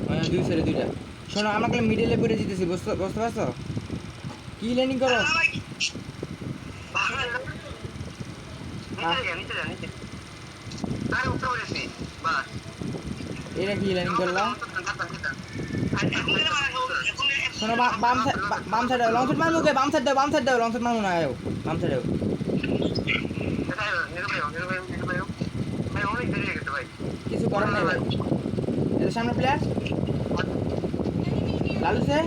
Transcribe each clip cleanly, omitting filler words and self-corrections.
হ্যাঁ দুই সাইডে দুইটা। শোনো আমাকে মিডলে পড়ে যেতেছি, বুঝতে বুঝতে পারছো? কি ল্যান্ডিং করো? এটা কি ল্যান্ডিং করলা? শোনো বাম সাইড লং সাইড মারবো কে? বাম সাইড দাও, বাম সাইড দাও, লং সাইড মারবো না। আয়ো বাম সাইড দাও। কিছু করার নাই ভাই। এর সামনে প্লেয়ার লালু সে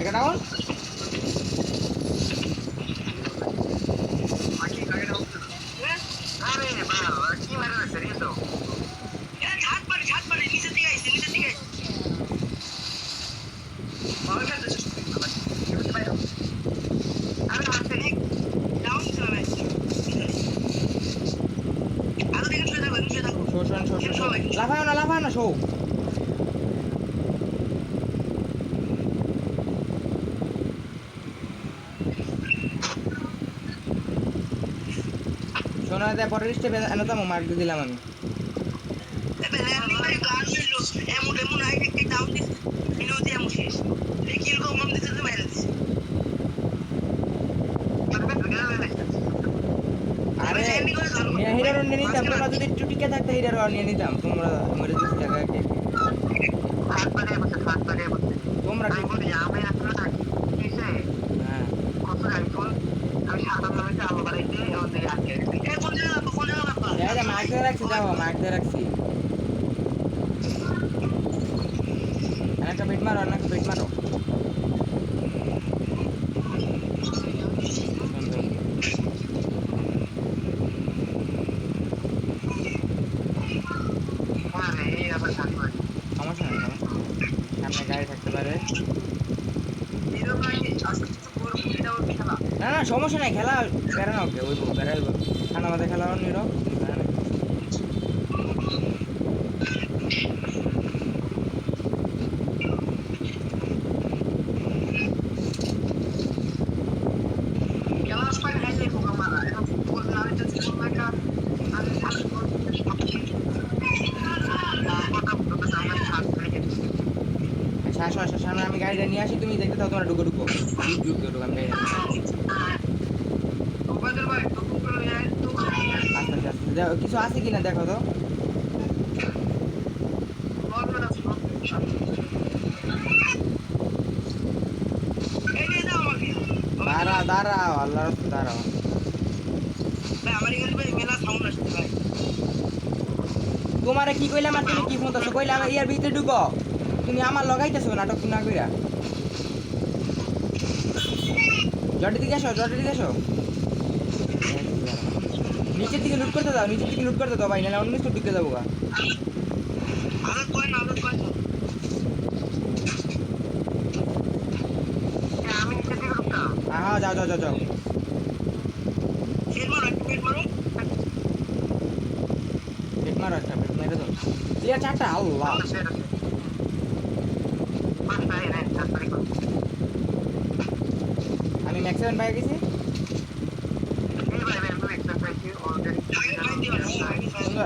এটা ডাউন। লাফায় না শো। শোনা দেয় পরের স্টেপে এনতাম মার্ক দিলাম আমি। আরে হিরো নিয়ে নিতাম, তোমরা যদি একটু টিকে থাকতে হিরো নিয়ে নিতাম। তোমরা মেরে দিচ্ছি জায়গায় তোমরা হ্যাঁ মার্ক দিয়ে রাখছি, যাও মার্ক দিয়ে রাখছি। একটা বেট মারো, একটা বেট মারো। সমস্যা নেই, সামনে গাড়ি থাকতে পারে। না না সমস্যা নাই, খেলা বেড়ানো ওকে ওই বেড়াইব। ঠান্ডা মাথায় খেলা নিরো। সামনে আমি গাড়িটা নিয়ে আসি, তুমি দেখতে থাও। তোমরা ঢুকো ঢুকো আমি গাড়ি আস্তে আস্তে কিছু আছে কিনা দেখো তো। দাঁড়াও আল্লাহ দাঁড়াও। তোমারে কি কইলাম আর তুমি কি ফোন করছো? কইলাম ইয়ার ভিতরে ঢুকো, তুমি আমার লগাইতেছো নাটক না কইরা। জটের দিকে আসো, জটের দিকে আসো। নিচের দিকে লুট করতে দাও, নিচের দিকে লুট করতে দাও ভাই, নাহলে অন্য কিছু ঢুকে যাবো গা। হ্যাঁ যাও যাও যাও যাও। পেট মারো একটা, পেট মেরে দাও। প্লেয়ার চারটা, আল্লাহ। আমি ম্যাক্সিমাম বাইরে গেছি।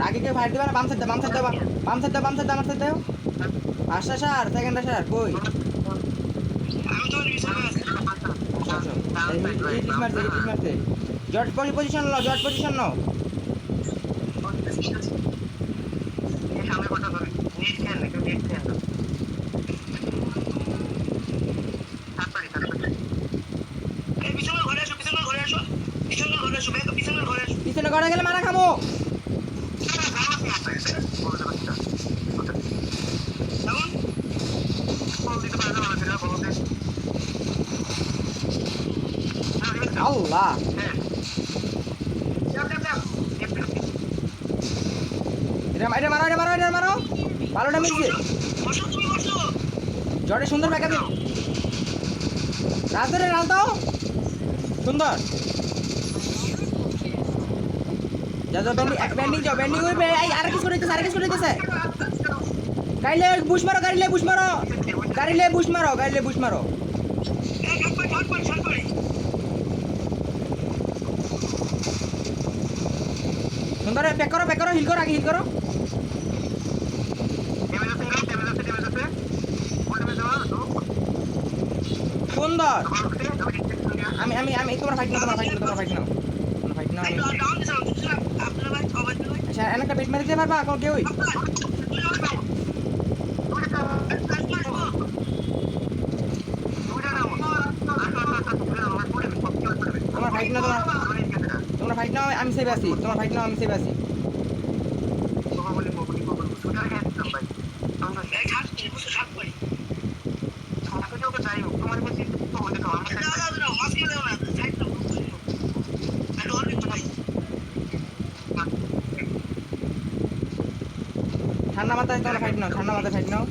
আগে কেউ ফায়ার দিবা না? বাম সাইড দাও, বাম সাইড দাও, বাম সাইড দাও, বাম সাইড দাও, আমার সাইড দাও। ফার্স্ট আসার, সেকেন্ড আসার কই? মারছে। জট পজিশন নাও, জট পজিশন নাও। পিছনে ঘরে গেলে মারা খাবো। আল্লাহ এটা মারো, এটা মারো, এটা মারো। ভালো ড্যামেজ দিয়ে জটে সুন্দর ব্যাকআপ। রাজ ধরে রাজ দাও, সুন্দর। যা যাও ব্যান্ডিং যাও, ব্যান্ডিং হইবে। আর কিছু করে দিতেছে, আর কিছু করে দিতেছে। গাইলে বুশ মারো, গাইলে বুশ মারো। গাড়ি লে বুশ মারো সুন্দর প্যাক করো হিল করো আগে হিল করো সুন্দর আমি তোমার ফাইট নাও আচ্ছা একটা পেট মেরে দিতে পারবা এখন কেউই তোমার ফাইট নাও আমি সেভ আছি ঠান্ডা মাথায় তোমরা ফাইট নাও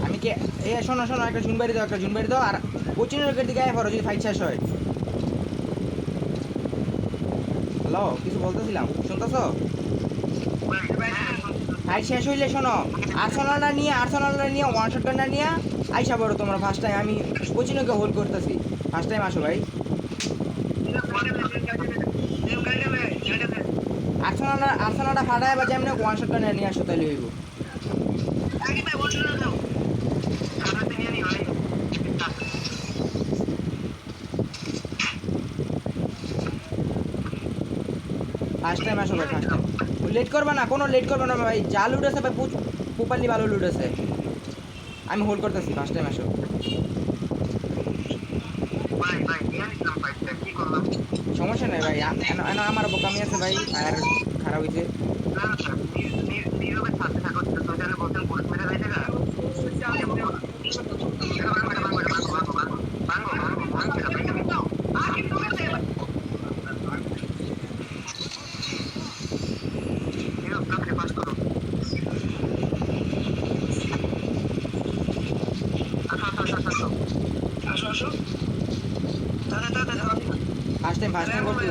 আমি কে শোনো একটা জুন বাড়ি দাও আর কোচিনের দিকে আয় পড়ো যদি ফাইট শেষ হয় হ্যালো কিছু বলতেছিলাম শুনতেছো ফাইট শেষ হইলে শোনো আর্সেনালটা নিয়ে ওয়ান শটটা নিয়ে আইসা পড়ো তোমরা ফার্স্ট টাইম আমি কোচিনকে হোল্ড করতেছি ফার্স্ট টাইম আসো ভাই আর্সেনালটা ফাটায় বা যেমন ওয়ান শটটা নিয়ে আসো তাহলে হইব ফার্স্ট টাইম আসো ভাই লেট করবে না ভাই যা লুট আছে ভাই প্রপারলি ভালো লুট আছে আমি হোল্ড করতেছি ফার্স্ট টাইম আসো সমস্যা নাই ভাই আমার বোকামি আছে ভাই আর খারাপ হয়েছে ফার্স্ট টাইম করতে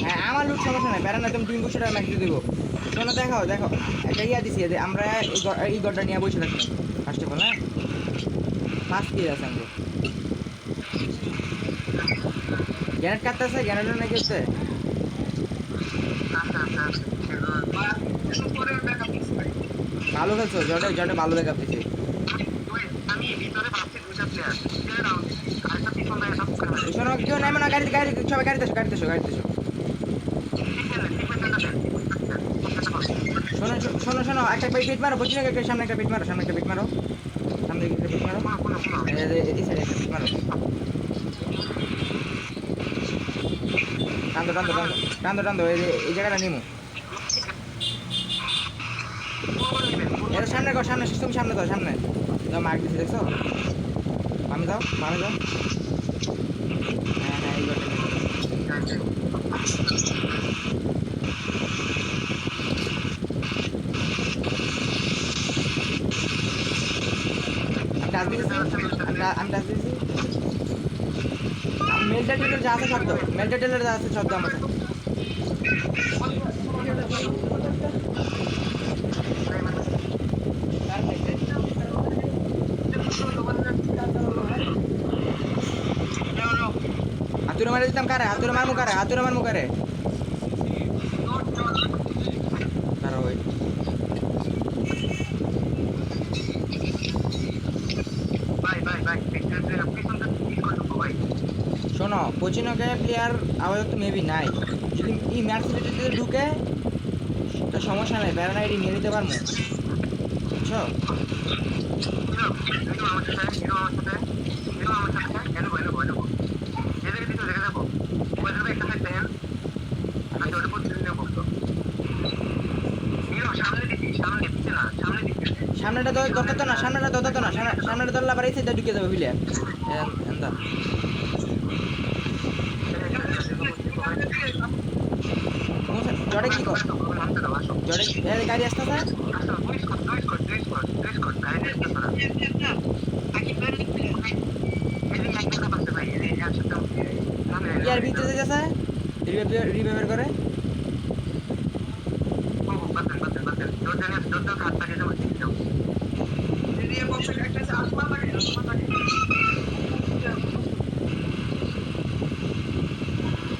হ্যাঁ আমার লুট সমস্যা নাই প্যারা না তুমি 300 টাকা ম্যাক্স দিয়ে দেবো শোনো দেখো একটা ইয়া দিছি যে আমরা এই গড়টা নিয়ে বসে থাকি ফার্স্ট অফ অল হ্যাঁ ফার্স্ট কি আছে আমরা গ্যানেট কাটতেছে গ্যানেট নাকি হচ্ছে ভালো খেলছো জটে ভালো ব্যাকআপ দিছে শোনো কেউ নেমে না গাড়ি সবাই গাড়িতে এসো শোনো একটা পিট মারো বসে একটা সামনে একটা পিট মারো সামনে একটা পিট মারো এই সাইডে একটা পিট মারো টান্দো এই জায়গাটা নিমু এটা সামনে তুমি সামনে দাও মার্ক দিছি দেখছো বামে যাও হ্যাঁ এই আমি টাচ দিয়েছি মেলটা টেলের যা আছে শব্দ আমার হাতুড়ে মারে দিতাম কারে হাতুড়ে মারমু কারে শোনো কোচিনকে প্লেয়ার আপাতত মেবি নাই যদি এই ম্যাচ সিটিতে ঢুকে তো সমস্যা নাই ব্যারান আইডি নিয়ে নিতে পারবো বুঝছো সামনেটা ধরতে না, সামনেটা ধরতে না, সামনেটা ধরলে আবার এই সাইডে ঢুকে যাবে বুঝলে। এন্দা জড়ে কি কর, জড়ে গাড়ি আসতেছে। ইয়ার ভিতরে গেছে রিভাইভার করে।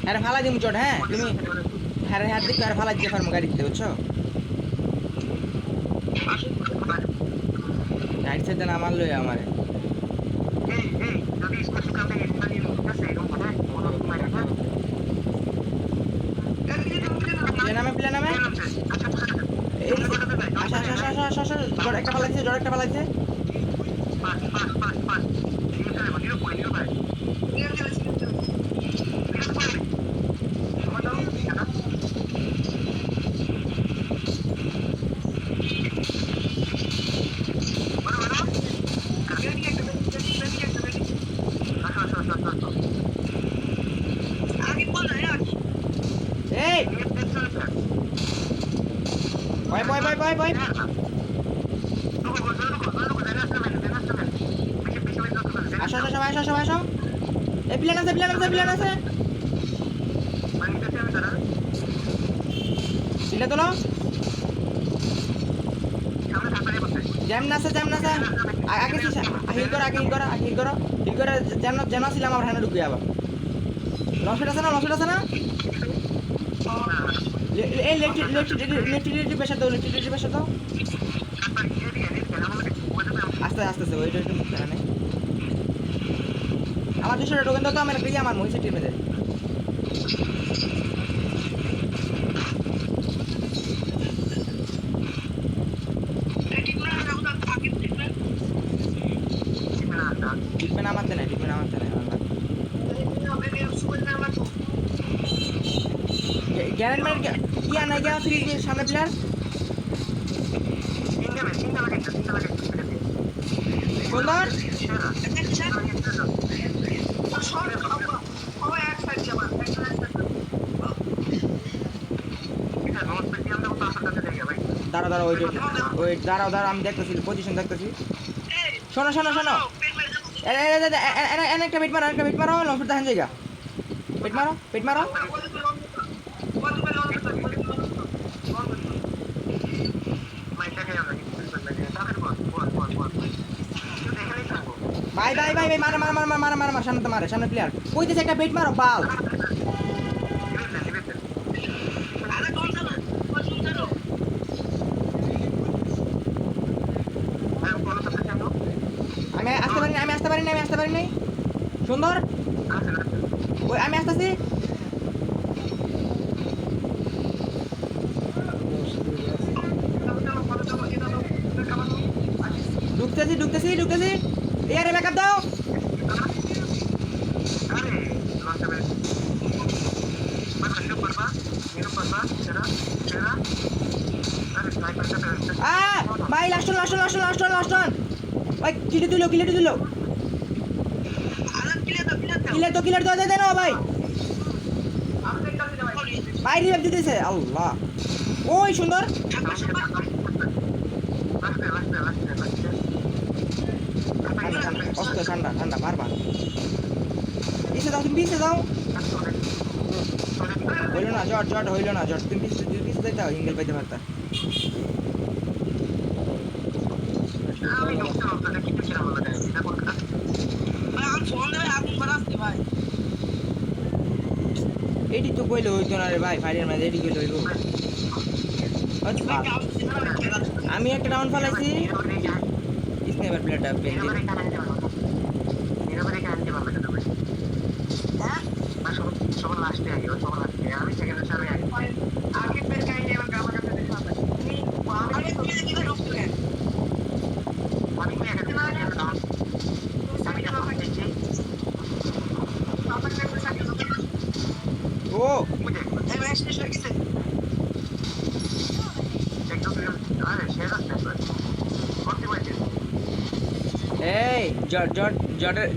আরে ফালা দিমু চট, হ্যাঁ তুমি হ্যাঁ হাত দিকে আর ফালা দিয়ে ফার্ম গাড়ি দিতে বুঝছো। রাইট সাইডে না মারলো আমারে। প্লে নামে আচ্ছা আচ্ছা আচ্ছা আচ্ছা আচ্ছা জড় একটা পালাইছে, জড় একটা পালাইছে। এই বয় বয় বয় বয় বয় আসো আসো সবাই আসো সবাই আসো। এই প্লেন আছে প্লেন আছে প্লেন আছে, সিলে তোলো। জ্যাম না আছে জ্যাম না আছে, আগে হিল করো আগে হিল করো আগে হিল করো হিল করে জ্যাম জ্যাম ছিলাম আমার হ্যান্ডে ঢুকিয়ে আবার। লসফিট আছে না, লসফিট আছে না। এই ইলেকট্রিসিটি প্রেশার দাও, ইলেকট্রিসিটি প্রেশার দাও। আস্তে আস্তে আস্তে ওইটা একটু এখানে আমার 200 টোকেন দাও তো, আমার একটা আমার মহিষের টিমে দেয়। টিপমেন্ট আমারতে নাই, টিপমেন্ট আমারতে নাই। গ্যারেন্ট মানে ইয়া নাই গিয়া ফ্রি সামনে প্লেয়ার সুন্দর। দাঁড়া দাঁড়া ওই দাঁড়াও দাঁড়াও আমি দেখতেছি পজিশন দেখতেছি। শোনো শোনো শোনো একটা পিট মারো, একটা পিট মারো, লফিট দেখেন জায়গা পিট মারো পিট মারো। ভাই ভাই ভাই ভাই মারে মারে মারে মারে মারে মারে সামনে তো মারে, সামনে প্লেয়ার কইতেছে একটা বেট মারো বাল। আমি আসতে পারি না, আমি আসতে পারি না, আমি আসতে পারি নাই। সুন্দর ওই আমি আসতেছি। ঢুকতেছি ঢুকতেছি ঢুকতেছি। ইয়ারে ব্যাকআপ দাও। ভাই last last last last last ভাই কিলে দিলো কিলে দিলো কিলে তো দে না ভাই। ভাই রিভাইভ দিতেছে আল্লাহ। ওই সুন্দর অস্ত ঠান্ডা ঠান্ডা মারবা। পিছে দাও তুমি পিছে দাও। হইল না জট জট হইল না জট, তুমি পিছে পিছে দাও ইঙ্গেল পাইতে পারতা। এটি তো কইলে হইতো না রে ভাই, ফাইরের মাঝে এটি কইলে হইব। আমি একটা ডাউন ফালাইছি স্নাইপার প্লেয়ারটা বেঞ্জে। সবার লাস্টে আগে সবার লাস্টে আমি সেকেন্ড সামনে আগে আগে পের কাহিনী আমার গ্রামের কাছে দেখা আছে। আমি কি কি ঢুকতে গেল আমি কি একটা না আমি যখন দেখছি আপনার কাছে সাথে ও এই ম্যাচ শেষ হয়ে গেছে একদম। আরে শেষ আছে ওকে এই জর্ডের